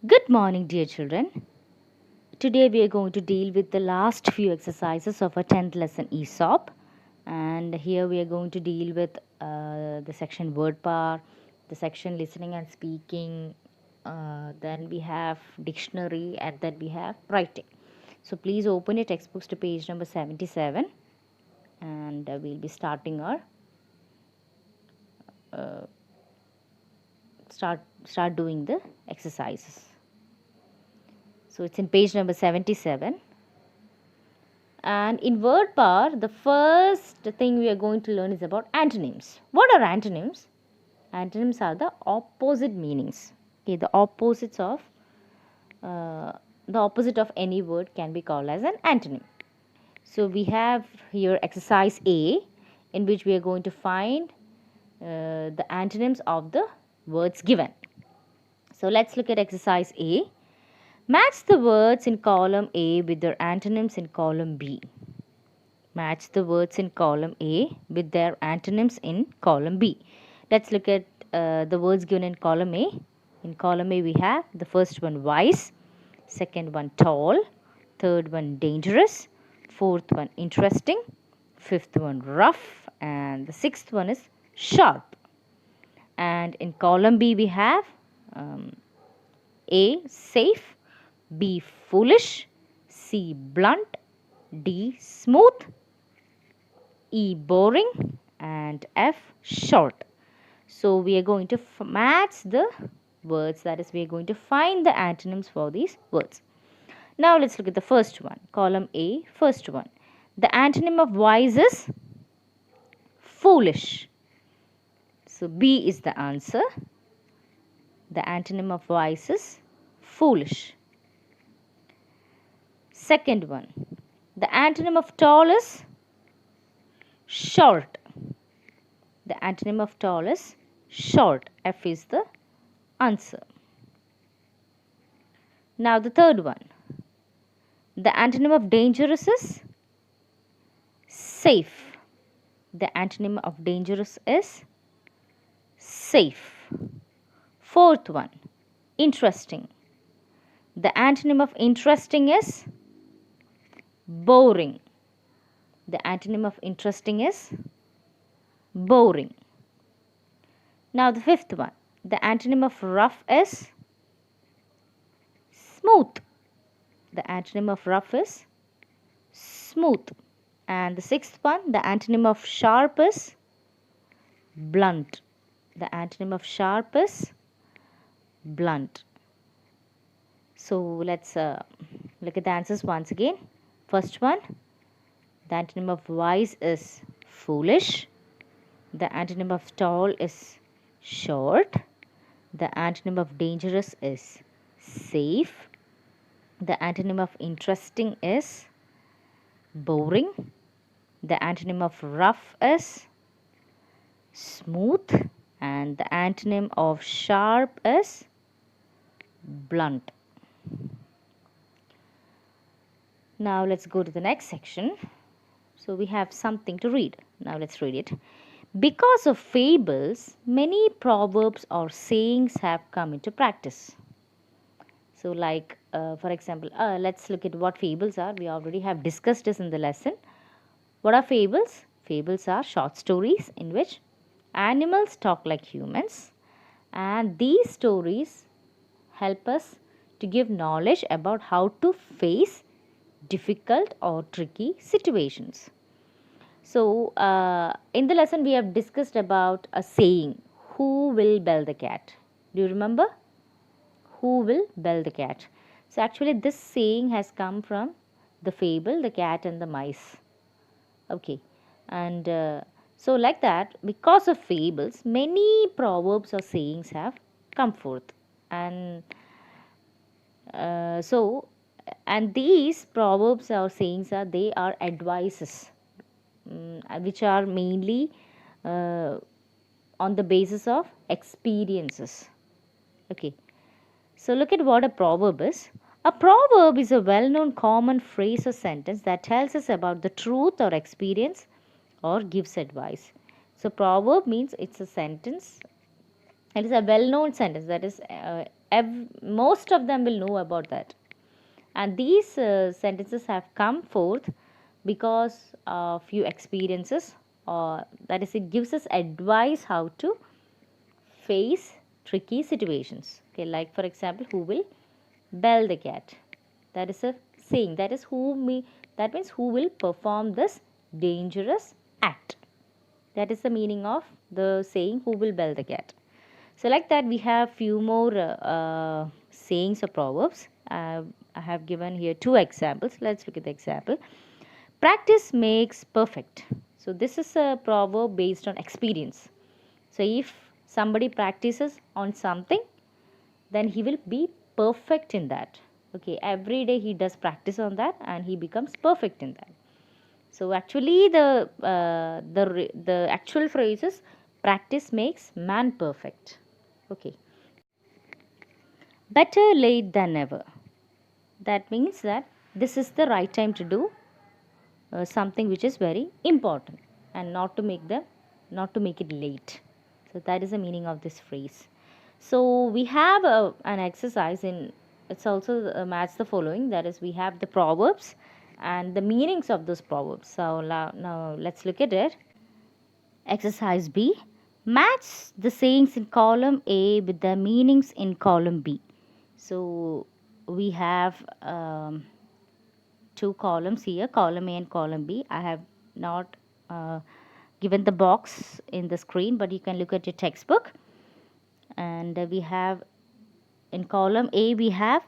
Good morning, dear children. Today we are going to deal with the last few exercises of our 10th lesson Aesop. And here we are going to deal with the section word power, the section listening and speaking, then we have dictionary, and then we have writing. So please open your textbooks to page number 77, and we'll be starting our start doing the exercises. So it's in page number 77. And in word power, the first thing we are going to learn is about antonyms. What are antonyms? Antonyms are the opposite meanings. Okay, the opposite of any word can be called as an antonym. So we have here exercise A, in which we are going to find the antonyms of the words given. So let's look at exercise A. Match the words in column A with their antonyms in column B. Match the words in column A with their antonyms in column B. Let's look at the words given in column A. In column A, we have the first one wise, second one tall, third one dangerous, fourth one interesting, fifth one rough, and the sixth one is sharp. And in column B, we have A safe, B foolish, C blunt, D smooth, E boring, and F short. So we are going to match the words, that is, we are going to find the antonyms for these words. Now let's look at the first one, column A, first one. The antonym of wise is foolish. So B is the answer. The antonym of wise is foolish. Second one, the antonym of tall is short. The antonym of tall is short. F is the answer. Now the third one, the antonym of dangerous is safe. The antonym of dangerous is safe. Fourth one, interesting. The antonym of interesting is boring. The antonym of interesting is boring. Now the fifth one, the antonym of rough is smooth. The antonym of rough is smooth. And the sixth one, the antonym of sharp is blunt. The antonym of sharp is blunt. So let's look at the answers once again. First one, the antonym of wise is foolish. The antonym of tall is short. The antonym of dangerous is safe. The antonym of interesting is boring. The antonym of rough is smooth. And the antonym of sharp is blunt. Now let's go to the next section. So we have something to read. Now let's read it. Because of fables, many proverbs or sayings have come into practice. So like, for example, let's look at what fables are. We already have discussed this in the lesson. What are fables? Fables are short stories in which animals talk like humans. And these stories help us to give knowledge about how to face difficult or tricky situations. So, in the lesson we have discussed about a saying, who will bell the cat? Do you remember? Who will bell the cat? So, actually this saying has come from the fable, the cat and the mice. Okay. And so like that, because of fables, many proverbs or sayings have come forth. And and these proverbs or sayings they are advices, which are mainly on the basis of experiences. Okay, so look at what a proverb is. A proverb is a well-known common phrase or sentence that tells us about the truth or experience or gives advice. So proverb means it's a sentence. It is a well-known sentence, that is most of them will know about that. And these sentences have come forth because of few experiences, or that is, it gives us advice how to face tricky situations. Okay, like for example, who will bell the cat? That is a saying. That is that means who will perform this dangerous act. That is the meaning of the saying, who will bell the cat. So like that, we have few more sayings or proverbs. I have given here two examples. Let's look at the example. Practice makes perfect. So this is a proverb based on experience. So if somebody practices on something, then he will be perfect in that. Okay, every day he does practice on that and he becomes perfect in that. So actually the actual phrase is practice makes man perfect. Okay. Better late than never. That means that this is the right time to do something which is very important, and not to make it late. So that is the meaning of this phrase. So we have an exercise in, it's also match the following, that is, we have the proverbs and the meanings of those proverbs. So now let's look at it. Exercise B. Match the sayings in column A with the meanings in column B. So we have two columns here, column A and column B. I have not given the box in the screen, but you can look at your textbook. And we have in column A we have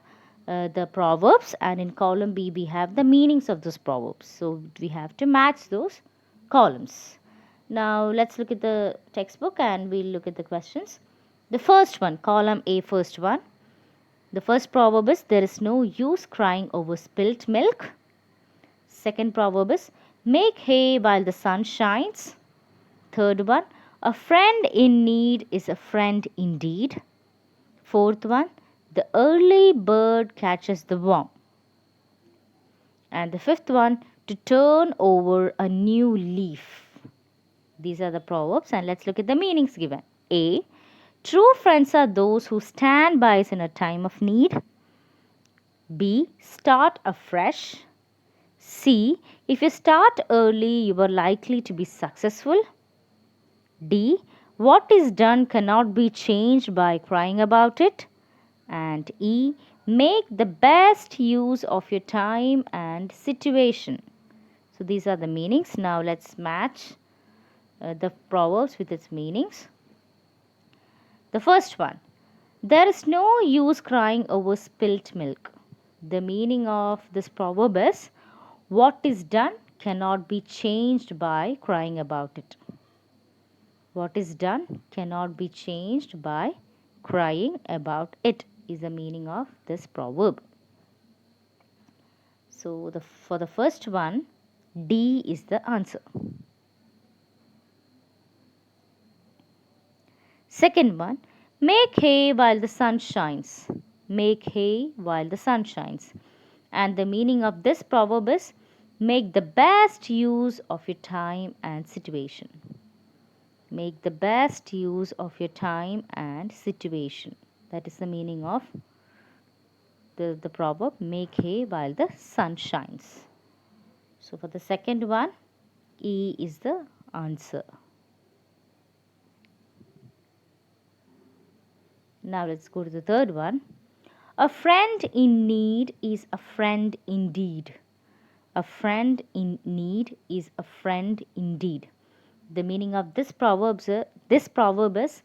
the proverbs, and in column B we have the meanings of those proverbs. So we have to match those columns. Now let's look at the textbook and we'll look at the questions. The first one, column A, first one. The first proverb is, there is no use crying over spilt milk. Second proverb is, make hay while the sun shines. Third one, a friend in need is a friend indeed. Fourth one, the early bird catches the worm. And the fifth one, to turn over a new leaf. These are the proverbs, and let's look at the meanings given. A. True friends are those who stand by us in a time of need. B. Start afresh. C. If you start early, you are likely to be successful. D. What is done cannot be changed by crying about it. And E. Make the best use of your time and situation. So these are the meanings. Now let's match the proverbs with its meanings. The first one, there is no use crying over spilt milk. The meaning of this proverb is, what is done cannot be changed by crying about it. What is done cannot be changed by crying about it is the meaning of this proverb. So for the first one, D is the answer. Second one, make hay while the sun shines. Make hay while the sun shines. And the meaning of this proverb is, make the best use of your time and situation. Make the best use of your time and situation. That is the meaning of the proverb, make hay while the sun shines. So for the second one, E is the answer. Now let's go to the third one. A friend in need is a friend indeed. A friend in need is a friend indeed. The meaning of this proverb is,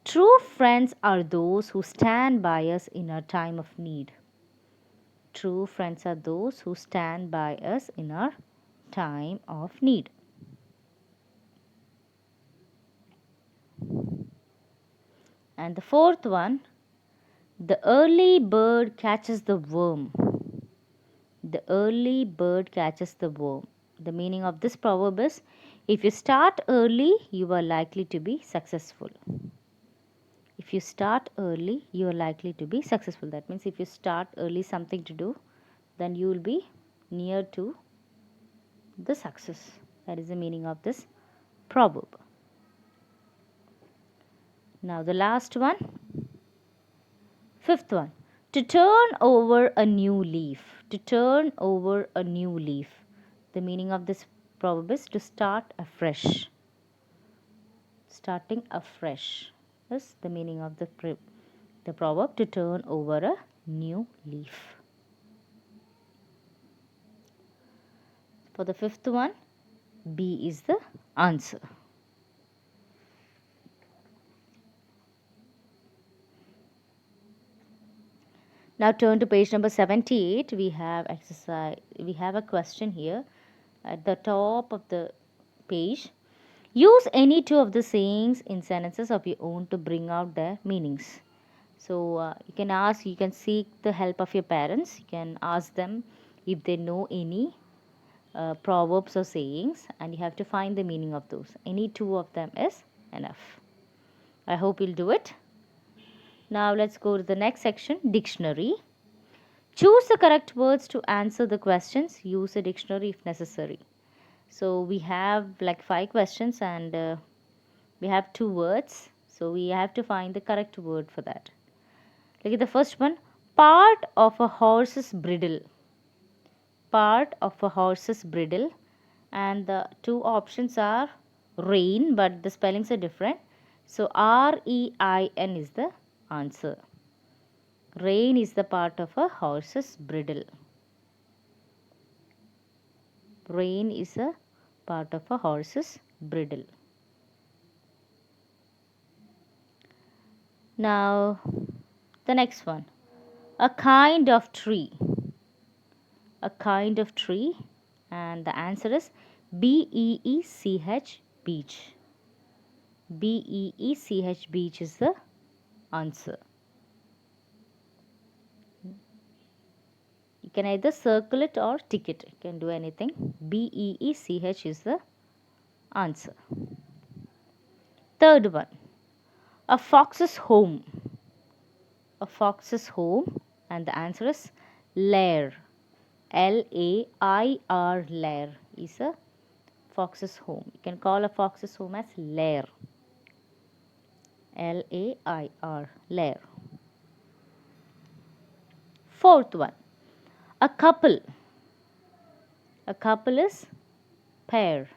true friends are those who stand by us in our time of need. True friends are those who stand by us in our time of need. And the fourth one, the early bird catches the worm. The early bird catches the worm. The meaning of this proverb is, if you start early, you are likely to be successful. If you start early, you are likely to be successful. That means if you start early something to do, then you will be near to the success. That is the meaning of this proverb. Now the last one. Fifth one, to turn over a new leaf. To turn over a new leaf. The meaning of this proverb is to start afresh. Starting afresh is the meaning of the proverb, to turn over a new leaf. For the fifth one, B is the answer. Now turn to page number 78. We have a question here at the top of the page. Use any two of the sayings in sentences of your own to bring out their meanings. So you can seek the help of your parents. You can ask them if they know any proverbs or sayings, and you have to find the meaning of those. Any two of them is enough. I hope you'll do it. Now let's go to the next section, dictionary. Choose the correct words to answer the questions. Use a dictionary if necessary. So we have like 5 questions, and we have 2 words. So we have to find the correct word for that. Look at the first one, part of a horse's bridle. Part of a horse's bridle, and the 2 options are rein, but the spellings are different. So REIN is the answer. Rein is the part of a horse's bridle. Rein is a part of a horse's bridle. Now the next one, a kind of tree. A kind of tree, and the answer is BEECH, beech. BEECH, beech is the answer. You can either circle it or tick it. You can do anything. BEECH is the answer. Third one, a fox's home. A fox's home, and the answer is lair. LAIR, lair is a fox's home. You can call a fox's home as lair. LAIR, lair. Fourth one, a couple. A couple is pair.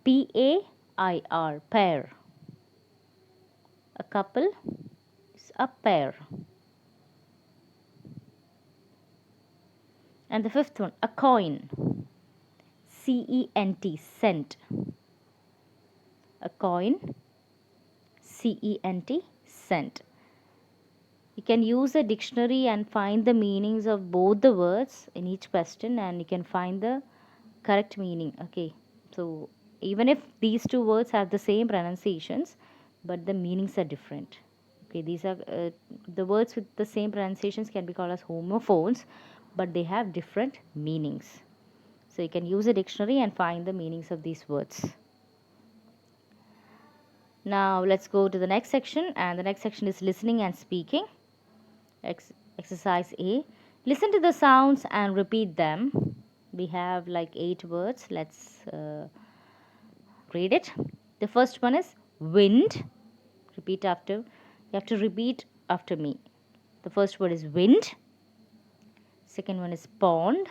PAIR, pair. A couple is a pair. And the fifth one, a coin. CENT, cent. A coin. CENT, cent. You can use a dictionary and find the meanings of both the words in each question, and you can find the correct meaning. Okay, so even if these 2 words have the same pronunciations, but the meanings are different. Okay, these are the words with the same pronunciations can be called as homophones, but they have different meanings. So you can use a dictionary and find the meanings of these words. Now let's go to the next section, and the next section is listening and speaking. Exercise A. Listen to the sounds and repeat them. We have like 8 words. Let's read it. The first one is wind. You have to repeat after me. The first word is wind. Second one is pond.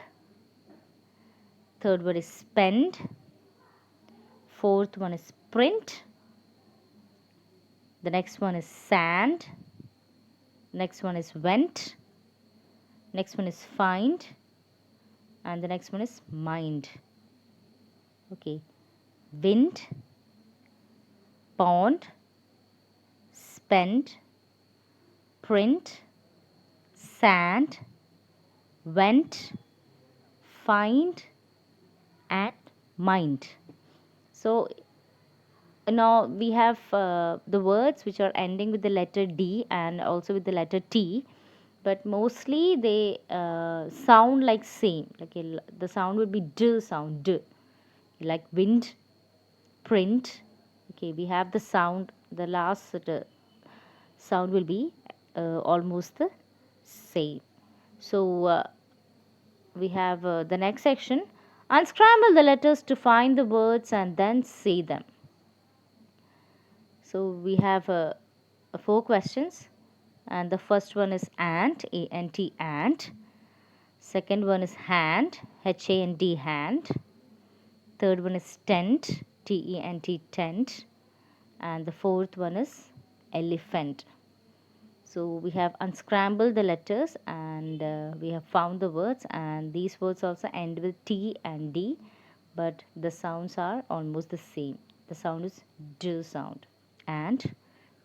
Third word is spend. Fourth one is print. The next one is sand. Next one is went. Next one is find. And the next one is mind. Okay. Wind, pond, spend, print, sand, went, find, and mind. So now we have the words which are ending with the letter D and also with the letter T, but mostly they sound like same. Like the sound would be D sound, D. Like wind, print. Okay, we have the sound, the last sound will be almost the same. So we have the next section, unscramble the letters to find the words and then say them. So we have 4 questions, And the first one is ant, A-N-T, ant. Second one is hand, H-A-N-D, hand. Third one is tent, T-E-N-T, tent. And the fourth one is elephant. So we have unscrambled the letters, and we have found the words, and these words also end with T and D, but the sounds are almost the same. The sound is D sound. Ant,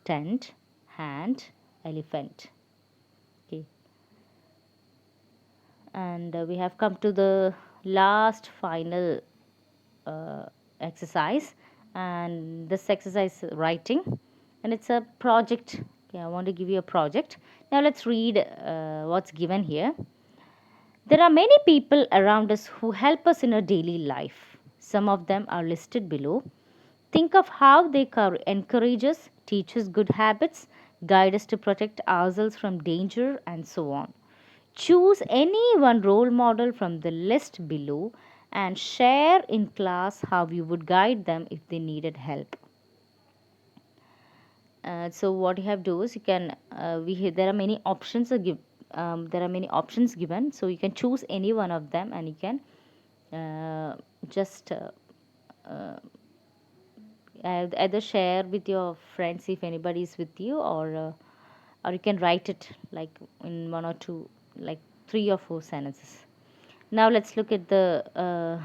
tent, hand, elephant. Okay. And we have come to the last final exercise, and this exercise is writing, and it's a project. Okay, I want to give you a project. Now let's read what's given here. There are many people around us who help us in our daily life. Some of them are listed below. Think of how they encourage us, teach us good habits, guide us to protect ourselves from danger, and so on. Choose any one role model from the list below and share in class how you would guide them if they needed help. So what you have to do is you can there are many options there are many options given, so you can choose any one of them, and you can just either share with your friends if anybody is with you, or you can write it like in one or two, like 3 or 4 sentences. Now let's look at the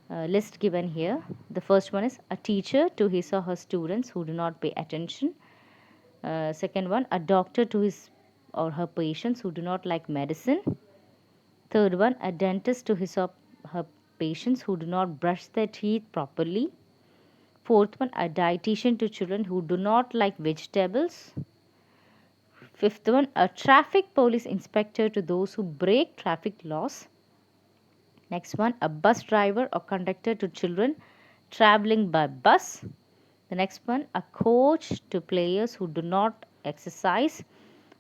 list given here. The first one is a teacher to his or her students who do not pay attention. Second one, a doctor to his or her patients who do not like medicine. Third one, a dentist to his or her patients who do not brush their teeth properly. Fourth one, a dietitian to children who do not like vegetables. Fifth one, a traffic police inspector to those who break traffic laws. Next one, a bus driver or conductor to children traveling by bus. The next one, a coach to players who do not exercise.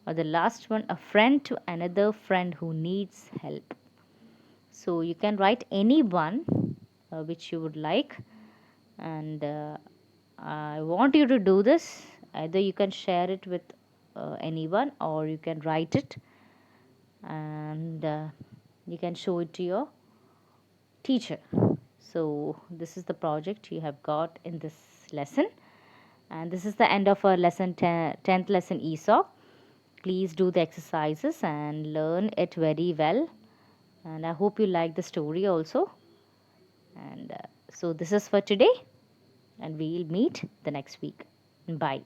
Or the last one, a friend to another friend who needs help. So you can write any one which you would like, and I want you to do this. Either you can share it with anyone, or you can write it, and you can show it to your teacher. So this is the project you have got in this lesson, and this is the end of our lesson 10th lesson, Aesop. Please do the exercises and learn it very well, and I hope you like the story also. And so this is for today, and we'll meet the next week. Bye.